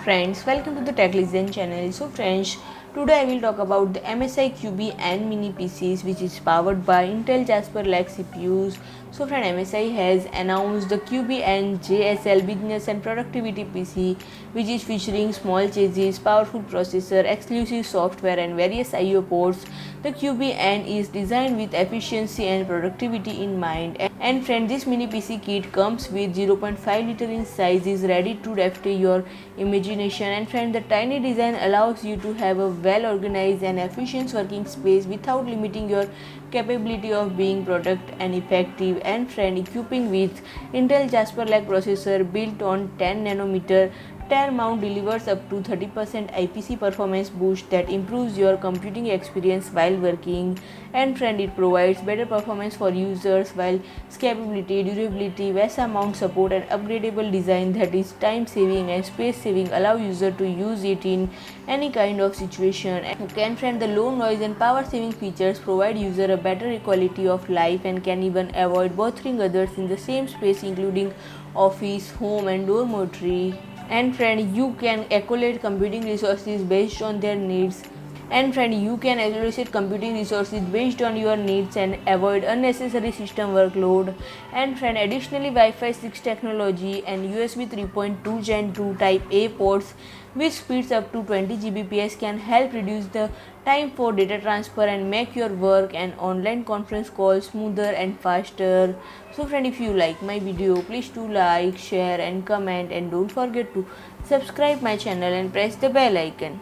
Friends, welcome to the Tech Listen channel. So friends, today I will talk about the MSI Cubi N mini PCs, which is powered by Intel Jasper Lake CPUs. So friend, MSI has announced the Cubi N JSL business and productivity PC, which is featuring small chassis, powerful processor, exclusive software and various IO ports. The Cubi N is designed with efficiency and productivity in mind. And friend, this mini PC kit comes with 0.5 liter in size, is ready to defy your imagination. And friend, the tiny design allows you to have a well organized and efficient working space without limiting your capability of being product and effective. And friend, equipping with Intel Jasper Lake Processor built on 10 nanometer, Tremont delivers up to 30% IPC performance boost that improves your computing experience while working. And friend, it provides better performance for users while scalability, durability, VESA Mount support and upgradable design that is time saving and space saving allow user to use it in any kind of situation. And friend, the low noise and power saving features provide user a better quality of life and can even avoid bothering others in the same space, including office, home and dormitory. And friend, you can allocate computing resources based on their needs. And friend, you can allocate computing resources based on your needs and avoid unnecessary system workload. And friend, additionally, Wi-Fi 6 technology and USB 3.2 Gen 2 Type-A ports with speeds up to 20 Gbps can help reduce the time for data transfer and make your work and online conference calls smoother and faster. So friend, if you like my video, please do like, share and comment, and don't forget to subscribe my channel and press the bell icon.